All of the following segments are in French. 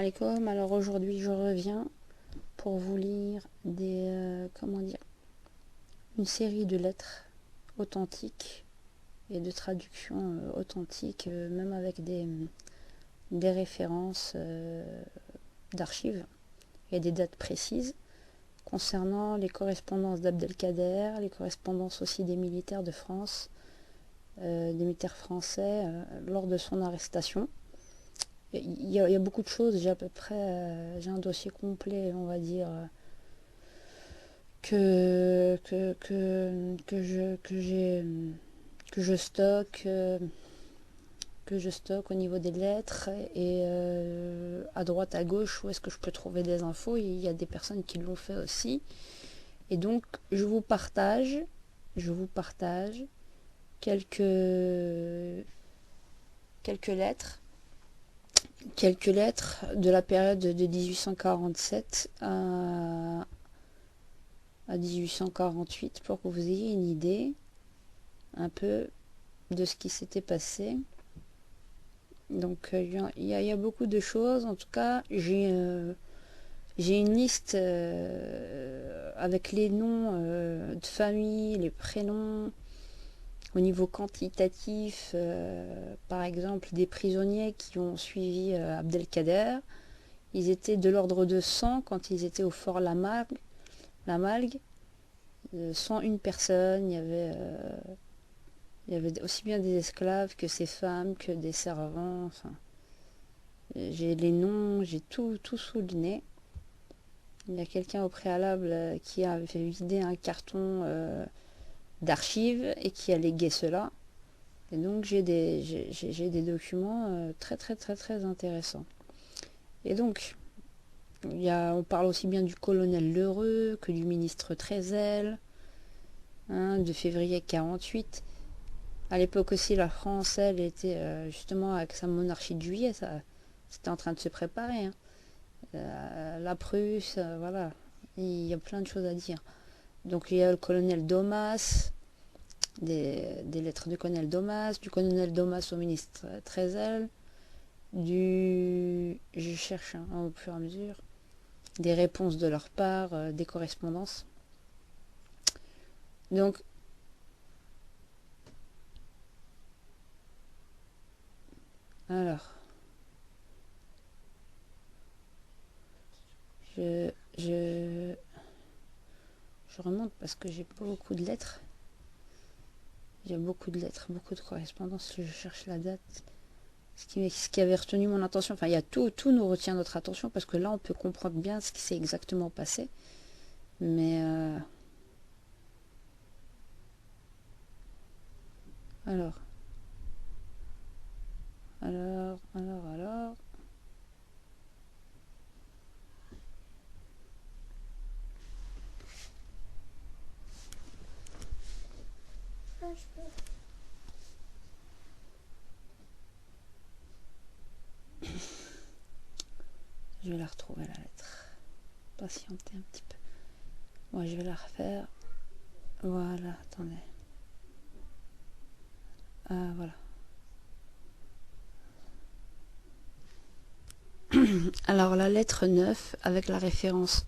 Alaikum. Alors aujourd'hui je reviens pour vous lire une série de lettres authentiques et de traductions authentiques, même avec des références d'archives et des dates précises concernant les correspondances d'Abdelkader, les correspondances aussi des militaires de France, des militaires français lors de son arrestation. Il y a beaucoup de choses, j'ai à peu près j'ai un dossier complet, on va dire, que je stocke au niveau des lettres et à droite à gauche où est-ce que je peux trouver des infos. Il y a des personnes qui l'ont fait aussi, et donc je vous partage quelques quelques lettres quelques lettres de la période de 1847 à 1848 pour que vous ayez une idée un peu de ce qui s'était passé. Donc il y a beaucoup de choses. En tout cas, j'ai une liste avec les noms de famille, les prénoms. Au niveau quantitatif, par exemple, des prisonniers qui ont suivi Abdelkader, ils étaient de l'ordre de 100 quand ils étaient au fort Lamalgue. 101 personnes. Il y avait aussi bien des esclaves que ces femmes, que des servants. Enfin, j'ai les noms, j'ai tout souligné. Il y a quelqu'un au préalable qui avait vidé un carton d'archives et qui a légué cela. Et donc j'ai des documents très intéressants. Et donc, on parle aussi bien du colonel Lheureux que du ministre Trézel, de février 48. À l'époque aussi, la France, elle, était justement avec sa monarchie de juillet, c'était en train de se préparer. La Prusse, voilà. Il y a plein de choses à dire. Donc il y a le colonel Domas, des lettres du colonel Domas au ministre Trézel, je cherche au fur et à mesure, des réponses de leur part, des correspondances. Donc, alors, je remonte parce que j'ai beaucoup de lettres. Il y a beaucoup de lettres, beaucoup de correspondances. Je cherche la date. Ce qui avait retenu mon attention. Enfin, il y a tout nous retient notre attention parce que là, on peut comprendre bien ce qui s'est exactement passé. Mais alors. Je vais la retrouver, la lettre. Patientez un petit peu. Moi, je vais la refaire. Voilà, attendez. Ah, voilà. Alors, la lettre 9, avec la référence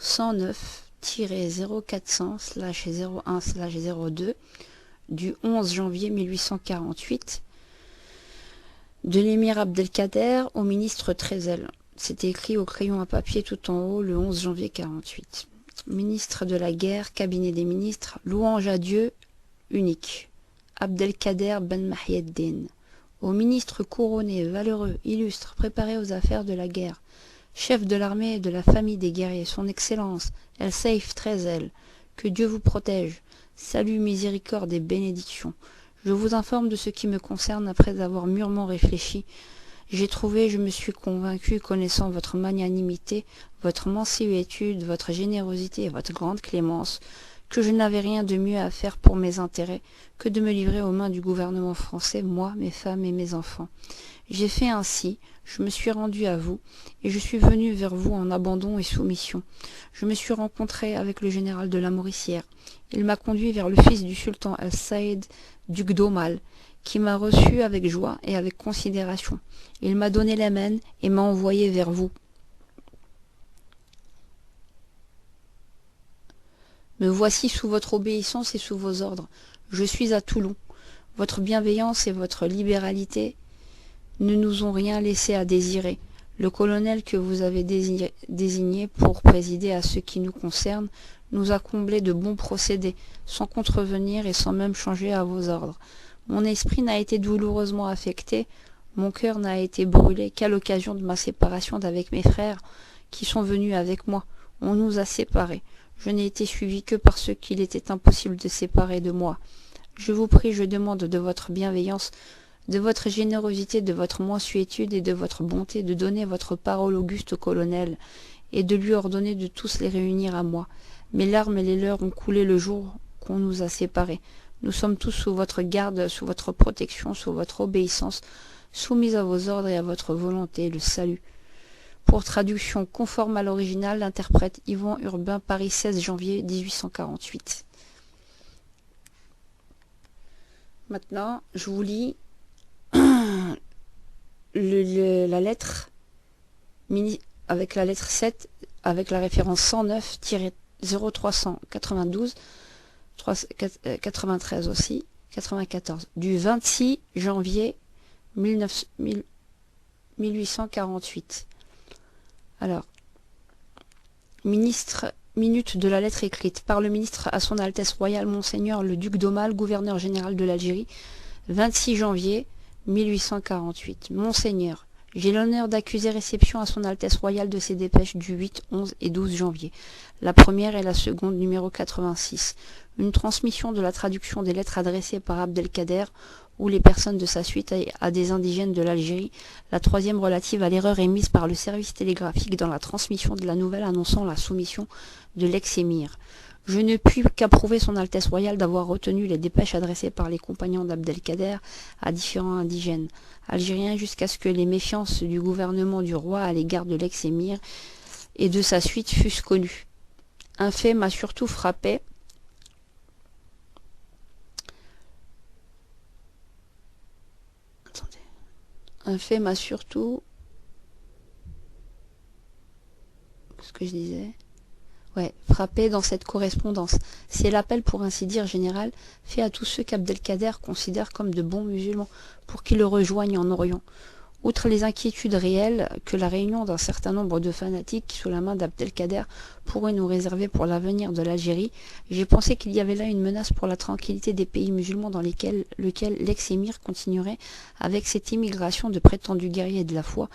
109-0400/01/02 du 11 janvier 1848 de l'émir Abdelkader au ministre Trézel. C'était écrit au crayon à papier tout en haut le 11 janvier 48. Ministre de la guerre, cabinet des ministres, louange à Dieu unique. Abdelkader Ben Mahieddin. Au ministre couronné, valeureux, illustre, préparé aux affaires de la guerre, chef de l'armée et de la famille des guerriers, son Excellence, El Seif Trézel, que Dieu vous protège, salut, miséricorde et bénédiction. Je vous informe de ce qui me concerne après avoir mûrement réfléchi. J'ai trouvé, je me suis convaincu, connaissant votre magnanimité, votre mansuétude, votre générosité et votre grande clémence, que je n'avais rien de mieux à faire pour mes intérêts que de me livrer aux mains du gouvernement français, moi, mes femmes et mes enfants. J'ai fait ainsi, je me suis rendu à vous, et je suis venu vers vous en abandon et soumission. Je me suis rencontré avec le général de la Mauricière. Il m'a conduit vers le fils du sultan Al-Saïd, duc d'Aumale, qui m'a reçu avec joie et avec considération. Il m'a donné la main et m'a envoyé vers vous. Me voici sous votre obéissance et sous vos ordres. Je suis à Toulon. Votre bienveillance et votre libéralité ne nous ont rien laissé à désirer. Le colonel que vous avez désigné pour présider à ce qui nous concerne nous a comblé de bons procédés, sans contrevenir et sans même changer à vos ordres. Mon esprit n'a été douloureusement affecté, mon cœur n'a été brûlé qu'à l'occasion de ma séparation d'avec mes frères qui sont venus avec moi. On nous a séparés. Je n'ai été suivi que parce qu'il était impossible de séparer de moi. Je vous prie, je demande de votre bienveillance, de votre générosité, de votre mansuétude et de votre bonté de donner votre parole auguste au colonel et de lui ordonner de tous les réunir à moi. Mes larmes et les leurs ont coulé le jour qu'on nous a séparés. Nous sommes tous sous votre garde, sous votre protection, sous votre obéissance, soumis à vos ordres et à votre volonté, le salut. Pour traduction conforme à l'original, l'interprète Yvan Urbain, Paris, 16 janvier 1848. Maintenant, je vous lis la lettre avec la lettre 7, avec la référence 109-0392, 93 aussi, 94, du 26 janvier 1848. Alors, minute de la lettre écrite par le ministre à son Altesse Royale Monseigneur le Duc d'Aumale, gouverneur général de l'Algérie, 26 janvier 1848. Monseigneur, j'ai l'honneur d'accuser réception à son Altesse Royale de ces dépêches du 8, 11 et 12 janvier. La première et la seconde, numéro 86. Une transmission de la traduction des lettres adressées par Abdelkader ou les personnes de sa suite à des indigènes de l'Algérie. La troisième relative à l'erreur émise par le service télégraphique dans la transmission de la nouvelle annonçant la soumission de l'ex-émir. Je ne puis qu'approuver son Altesse Royale d'avoir retenu les dépêches adressées par les compagnons d'Abdelkader à différents indigènes algériens jusqu'à ce que les méfiances du gouvernement du roi à l'égard de l'ex-émir et de sa suite fussent connues. Un fait m'a surtout frappé. Un fait m'a surtout... Qu'est-ce que je disais ? Frappé dans cette correspondance. C'est l'appel, pour ainsi dire, général, fait à tous ceux qu'Abdelkader considère comme de bons musulmans, pour qu'ils le rejoignent en Orient. Outre les inquiétudes réelles que la réunion d'un certain nombre de fanatiques sous la main d'Abdelkader pourrait nous réserver pour l'avenir de l'Algérie, j'ai pensé qu'il y avait là une menace pour la tranquillité des pays musulmans dans lequel l'ex-émir continuerait avec cette immigration de prétendus guerriers de la foi,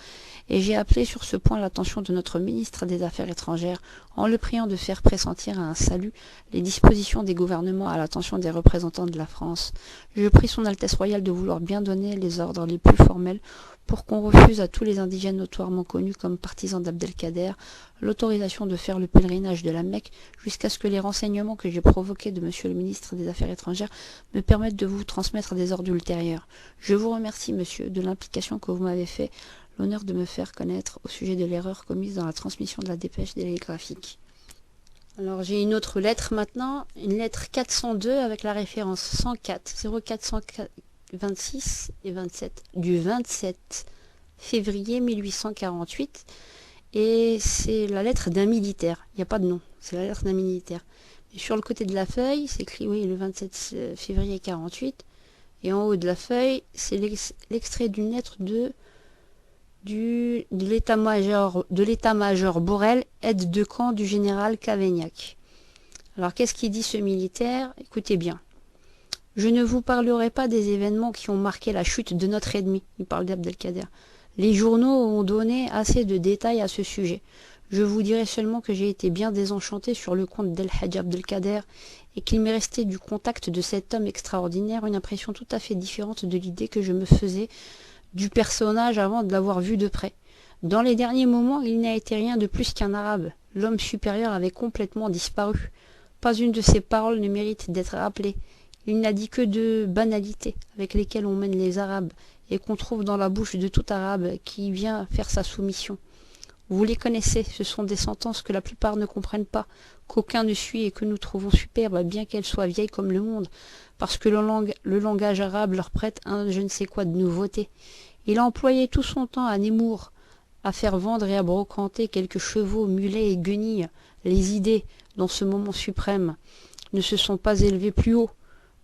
et j'ai appelé sur ce point l'attention de notre ministre des Affaires étrangères en le priant de faire pressentir à un salut les dispositions des gouvernements à l'attention des représentants de la France. Je prie son Altesse Royale de vouloir bien donner les ordres les plus formels pour qu'on refuse à tous les indigènes notoirement connus comme partisans d'Abdelkader l'autorisation de faire le pèlerinage de la Mecque jusqu'à ce que les renseignements que j'ai provoqués de monsieur le ministre des Affaires étrangères me permettent de vous transmettre des ordres ultérieurs. Je vous remercie, monsieur, de l'implication que vous m'avez fait l'honneur de me faire connaître au sujet de l'erreur commise dans la transmission de la dépêche télégraphique. Alors j'ai une autre lettre maintenant, une lettre 402 avec la référence 104 0426 et 27 du 27 février 1848 et c'est la lettre d'un militaire, il n'y a pas de nom, c'est la lettre d'un militaire. Et sur le côté de la feuille, c'est écrit oui le 27 février 48 et en haut de la feuille, c'est l'extrait d'une lettre de l'état-major Borel, aide de camp du général Cavaignac. Alors qu'est-ce qu'il dit ce militaire? Écoutez bien. Je ne vous parlerai pas des événements qui ont marqué la chute de notre ennemi. Il parle d'Abdelkader. Les journaux ont donné assez de détails à ce sujet. Je vous dirai seulement que j'ai été bien désenchanté sur le compte d'El Hadj Abdelkader et qu'il m'est resté du contact de cet homme extraordinaire une impression tout à fait différente de l'idée que je me faisais du personnage avant de l'avoir vu de près. Dans les derniers moments, il n'a été rien de plus qu'un arabe. L'homme supérieur avait complètement disparu. Pas une de ses paroles ne mérite d'être rappelée. Il n'a dit que de banalités avec lesquelles on mène les arabes et qu'on trouve dans la bouche de tout arabe qui vient faire sa soumission. Vous les connaissez, ce sont des sentences que la plupart ne comprennent pas, qu'aucun ne suit et que nous trouvons superbes, bien qu'elles soient vieilles comme le monde, parce que le langage arabe leur prête un je ne sais quoi de nouveauté. Il a employé tout son temps à Nemours, à faire vendre et à brocanter quelques chevaux, mulets et guenilles. Les idées, dans ce moment suprême, ne se sont pas élevées plus haut.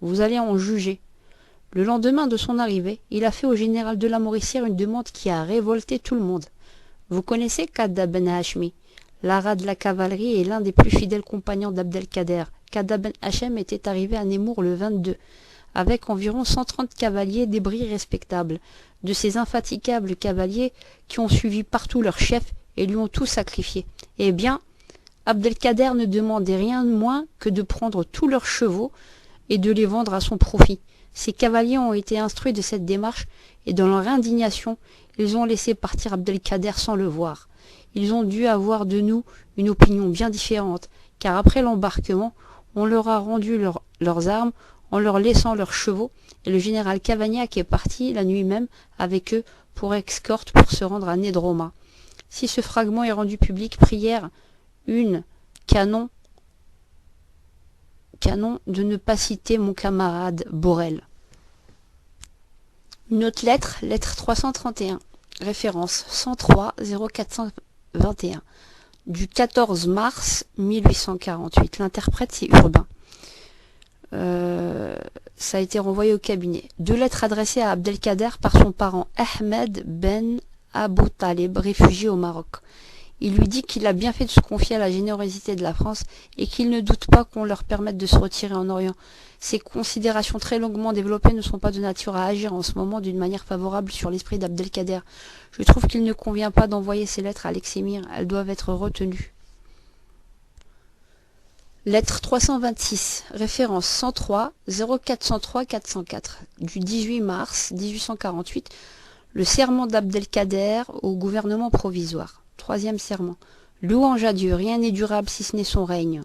Vous allez en juger. Le lendemain de son arrivée, il a fait au général de la Mauricière une demande qui a révolté tout le monde. Vous connaissez Kadda Ben Hachmi, l'ara de la cavalerie et l'un des plus fidèles compagnons d'Abdelkader. Kadda Ben Hachem était arrivé à Nemours le 22, avec environ 130 cavaliers débris respectables, de ces infatigables cavaliers qui ont suivi partout leur chef et lui ont tout sacrifié. Eh bien, Abdelkader ne demandait rien de moins que de prendre tous leurs chevaux et de les vendre à son profit. Ces cavaliers ont été instruits de cette démarche et dans leur indignation, ils ont laissé partir Abdelkader sans le voir. Ils ont dû avoir de nous une opinion bien différente, car après l'embarquement, on leur a rendu leurs armes en leur laissant leurs chevaux, et le général Cavagnac est parti la nuit même avec eux pour escorte pour se rendre à Nédroma. Si ce fragment est rendu public, prière une canon de ne pas citer mon camarade Borel. Une autre lettre, lettre 331, référence 103 0421, du 14 mars 1848. L'interprète, c'est Urbain. Ça a été renvoyé au cabinet. Deux lettres adressées à Abdelkader par son parent Ahmed Ben Abou Talib, réfugié au Maroc. Il lui dit qu'il a bien fait de se confier à la générosité de la France et qu'il ne doute pas qu'on leur permette de se retirer en Orient. Ces considérations très longuement développées ne sont pas de nature à agir en ce moment d'une manière favorable sur l'esprit d'Abdelkader. Je trouve qu'il ne convient pas d'envoyer ces lettres à Alexémir, elles doivent être retenues. Lettre 326, référence 103 0403 404, du 18 mars 1848, le serment d'Abdelkader au gouvernement provisoire. Troisième serment. Louange à Dieu, rien n'est durable si ce n'est son règne.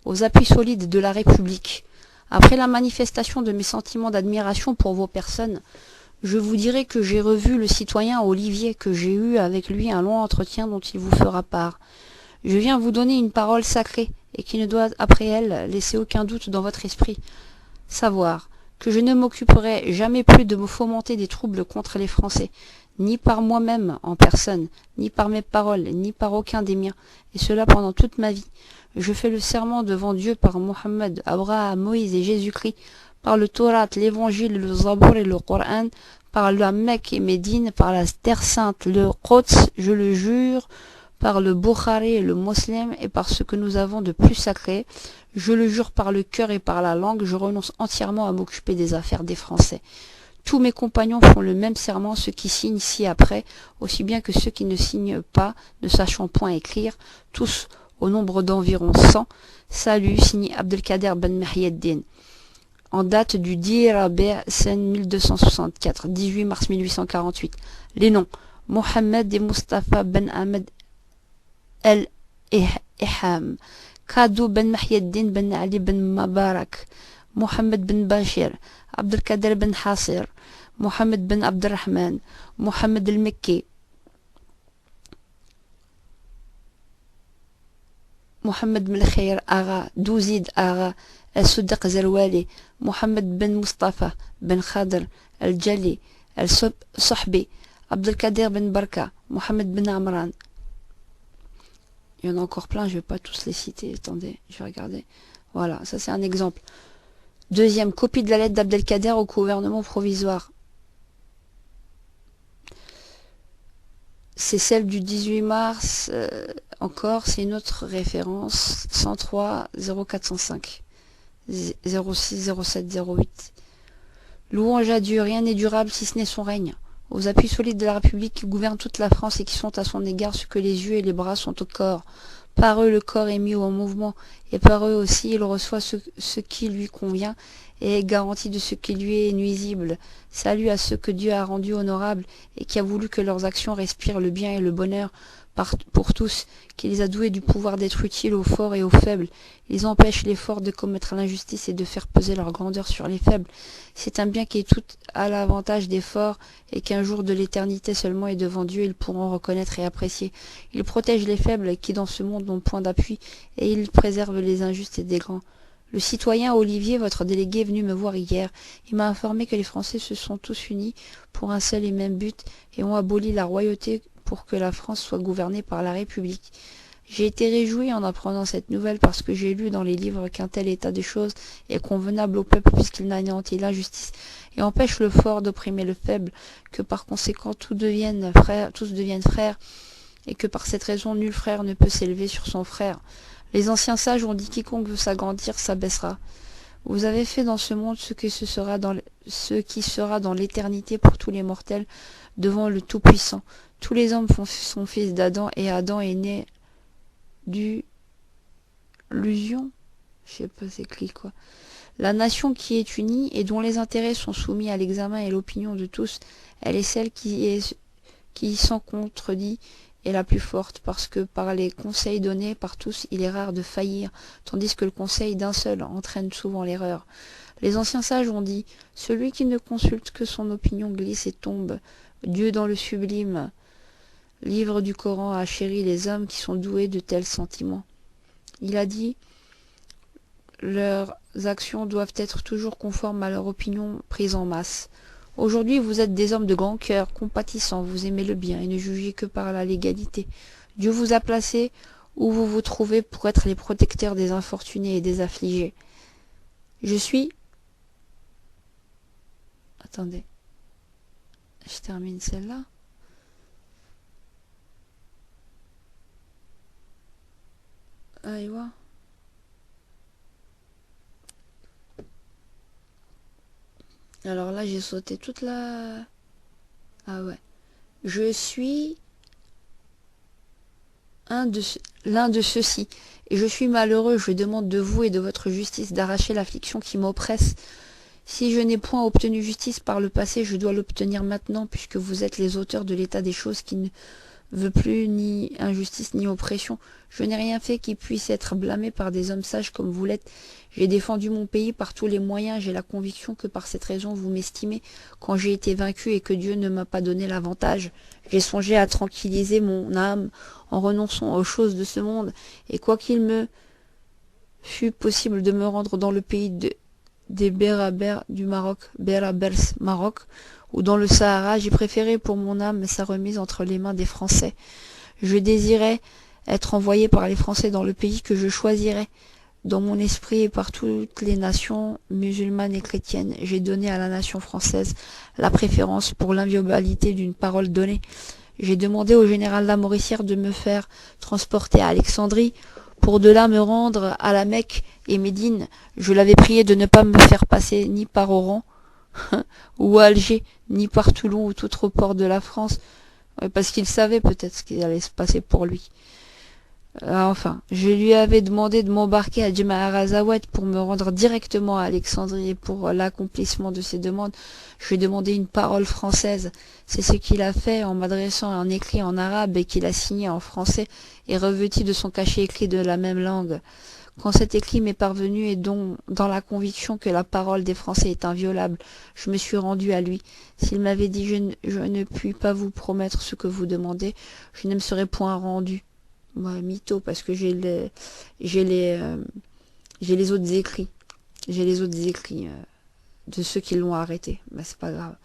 Aux appuis solides de la République. Après la manifestation de mes sentiments d'admiration pour vos personnes, je vous dirai que j'ai revu le citoyen Olivier, que j'ai eu avec lui un long entretien dont il vous fera part. Je viens vous donner une parole sacrée et qui ne doit après elle laisser aucun doute dans votre esprit. Savoir que je ne m'occuperai jamais plus de me fomenter des troubles contre les Français, ni par moi-même en personne, ni par mes paroles, ni par aucun des miens, et cela pendant toute ma vie. Je fais le serment devant Dieu par Mohammed, Abraham, Moïse et Jésus-Christ, par le Torah, l'Évangile, le Zabour et le Coran, par la Mecque et Médine, par la Terre Sainte, le Quds, je le jure, par le Bukhari et le Moslem, et par ce que nous avons de plus sacré, je le jure par le cœur et par la langue, je renonce entièrement à m'occuper des affaires des Français. Tous mes compagnons font le même serment, ceux qui signent ci-après, aussi bien que ceux qui ne signent pas, ne sachant point écrire, tous au nombre d'environ 100. Salut, signé Abdelkader Ben Mahieddin. En date du 10 Rabi' Sen 1264, 18 mars 1848. Les noms Mohamed et Mustafa Ben Ahmed El Iham, Kadou Ben Mahieddin Ben Ali Ben Mabarak, Mohamed Ben Bashir, Abdelkader Ben Hasir, Mohamed Ben Abdelrahman, Mohamed El-Mekki, Mohamed Melkhair Agha, Douzid Agha, El-Suddaq Zerwali, Mohamed Ben Mustafa, Ben Khadr, El-Jali, El-Sohbi, Abdelkader Ben Barka, Mohamed Ben Amran. Il y en a encore plein, je ne vais pas tous les citer. Attendez, je vais regarder. Voilà, ça c'est un exemple. Deuxième, copie de la lettre d'Abdelkader au gouvernement provisoire. C'est celle du 18 mars. Encore, c'est une autre référence. 103 0405 06 07 08. Louange à Dieu, rien n'est durable si ce n'est son règne. Aux appuis solides de la République qui gouverne toute la France et qui sont à son égard ce que les yeux et les bras sont au corps. Par eux le corps est mis en mouvement, et par eux aussi il reçoit ce qui lui convient et est garanti de ce qui lui est nuisible. Salut à ceux que Dieu a rendus honorables et qui a voulu que leurs actions respirent le bien et le bonheur, pour tous, qui les a doués du pouvoir d'être utiles aux forts et aux faibles. Ils empêchent les forts de commettre l'injustice et de faire peser leur grandeur sur les faibles. C'est un bien qui est tout à l'avantage des forts et qu'un jour de l'éternité seulement et devant Dieu ils pourront reconnaître et apprécier. Il protège les faibles qui dans ce monde n'ont point d'appui et il préserve les injustes et des grands. Le citoyen Olivier, votre délégué, est venu me voir hier. Il m'a informé que les Français se sont tous unis pour un seul et même but et ont aboli la royauté pour que la France soit gouvernée par la République. J'ai été réjoui en apprenant cette nouvelle parce que j'ai lu dans les livres qu'un tel état des choses est convenable au peuple puisqu'il anéantit l'injustice et empêche le fort d'opprimer le faible, que par conséquent tous deviennent frères et que par cette raison nul frère ne peut s'élever sur son frère. Les anciens sages ont dit quiconque veut s'agrandir s'abaissera. Vous avez fait dans ce monde ce qui sera dans l'éternité pour tous les mortels devant le Tout-Puissant. Tous les hommes sont fils d'Adam et Adam est né d'illusion. Je sais pas c'est écrit quoi. La nation qui est unie et dont les intérêts sont soumis à l'examen et l'opinion de tous, elle est celle qui sans contredit est la plus forte, parce que par les conseils donnés par tous, il est rare de faillir, tandis que le conseil d'un seul entraîne souvent l'erreur. Les anciens sages ont dit, celui qui ne consulte que son opinion glisse et tombe. Dieu dans le sublime livre du Coran a chéri les hommes qui sont doués de tels sentiments. Il a dit, leurs actions doivent être toujours conformes à leur opinion prise en masse. Aujourd'hui, vous êtes des hommes de grand cœur, compatissants, vous aimez le bien et ne jugez que par la légalité. Dieu vous a placés où vous vous trouvez pour être les protecteurs des infortunés et des affligés. Je suis... Attendez. Je termine celle-là. Allez voir. Alors là, j'ai sauté toute la... Ah ouais. Je suis l'un de ceux-ci, et je suis malheureux, je demande de vous et de votre justice d'arracher l'affliction qui m'oppresse. Si je n'ai point obtenu justice par le passé, je dois l'obtenir maintenant, puisque vous êtes les auteurs de l'état des choses qui ne veut plus ni injustice ni oppression. Je n'ai rien fait qui puisse être blâmé par des hommes sages comme vous l'êtes. J'ai défendu mon pays par tous les moyens, j'ai la conviction que par cette raison vous m'estimez quand j'ai été vaincu et que Dieu ne m'a pas donné l'avantage. J'ai songé à tranquilliser mon âme en renonçant aux choses de ce monde, et quoi qu'il me fût possible de me rendre dans le pays des Berabers du Maroc, Berabers Maroc, ou dans le Sahara, j'ai préféré pour mon âme sa remise entre les mains des Français. Je désirais être envoyé par les Français dans le pays que je choisirais. Dans mon esprit et par toutes les nations musulmanes et chrétiennes, j'ai donné à la nation française la préférence pour l'inviolabilité d'une parole donnée. J'ai demandé au général Lamoricière de me faire transporter à Alexandrie, pour de là me rendre à la Mecque et Médine. Je l'avais prié de ne pas me faire passer ni par Oran ou à Alger, ni par Toulon ou tout autre port de la France, parce qu'il savait peut-être ce qui allait se passer pour lui. Enfin, je lui avais demandé de m'embarquer à Djemma-Arazawet pour me rendre directement à Alexandrie, et pour l'accomplissement de ses demandes, je lui ai demandé une parole française. C'est ce qu'il a fait en m'adressant un écrit en arabe et qu'il a signé en français et revêtu de son cachet écrit de la même langue. Quand cet écrit m'est parvenu et dans la conviction que la parole des Français est inviolable, je me suis rendu à lui. S'il m'avait dit je ne puis pas vous promettre ce que vous demandez, je ne me serais point rendu. Ouais, mytho, parce que j'ai les autres écrits. J'ai les autres écrits de ceux qui l'ont arrêté. Mais c'est pas grave.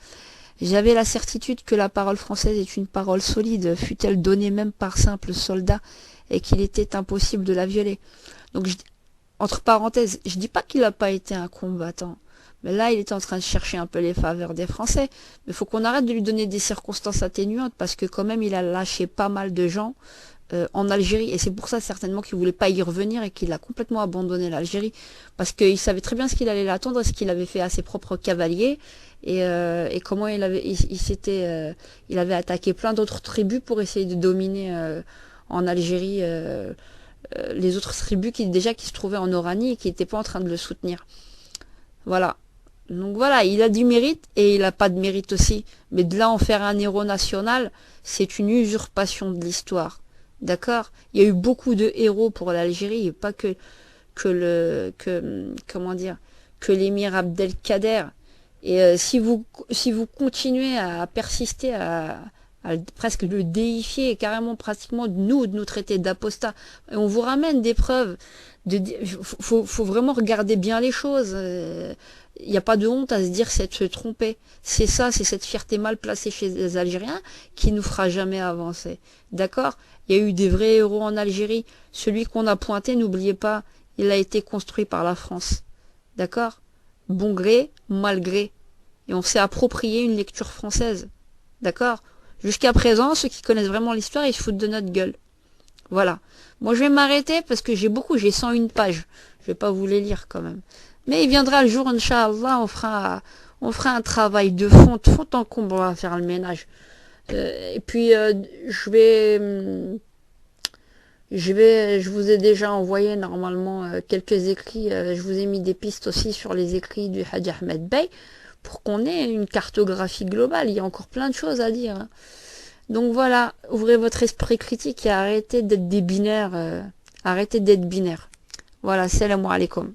J'avais la certitude que la parole française est une parole solide, fût-elle donnée même par simple soldat, et qu'il était impossible de la violer. Donc, entre parenthèses, je dis pas qu'il n'a pas été un combattant. Mais là, il était en train de chercher un peu les faveurs des Français. Mais il faut qu'on arrête de lui donner des circonstances atténuantes, parce que quand même, il a lâché pas mal de gens en Algérie, et c'est pour ça certainement qu'il voulait pas y revenir et qu'il a complètement abandonné l'Algérie, parce qu'il savait très bien ce qu'il allait l'attendre et ce qu'il avait fait à ses propres cavaliers, et comment il avait attaqué plein d'autres tribus pour essayer de dominer en Algérie les autres tribus qui se trouvaient en Oranie et qui n'étaient pas en train de le soutenir. Voilà. Donc voilà, il a du mérite et il n'a pas de mérite aussi. Mais de là en faire un héros national, c'est une usurpation de l'histoire. D'accord? Il y a eu beaucoup de héros pour l'Algérie, et pas comment dire, que l'émir Abdelkader. Et si vous continuez à persister à presque le déifier, et carrément pratiquement de nous traiter d'apostat, et on vous ramène des preuves, faut vraiment regarder bien les choses. Il n'y a pas de honte à se dire c'est de se tromper. C'est ça, c'est cette fierté mal placée chez les Algériens qui nous fera jamais avancer. D'accord? Il y a eu des vrais héros en Algérie. Celui qu'on a pointé, n'oubliez pas, il a été construit par la France. D'accord? Bon gré, mal gré. Et on s'est approprié une lecture française. D'accord? Jusqu'à présent, ceux qui connaissent vraiment l'histoire, ils se foutent de notre gueule. Voilà. Moi, je vais m'arrêter parce que j'ai 101 pages. Je vais pas vous les lire quand même. Mais il viendra le jour, Inch'Allah, on fera un travail de fond en comble, on va faire le ménage. Et puis, je vous ai déjà envoyé normalement quelques écrits. Je vous ai mis des pistes aussi sur les écrits du Hadj Ahmed Bey pour qu'on ait une cartographie globale. Il y a encore plein de choses à dire, hein. Donc voilà, ouvrez votre esprit critique et arrêtez d'être des binaires. Arrêtez d'être binaire. Voilà, salam alaikum.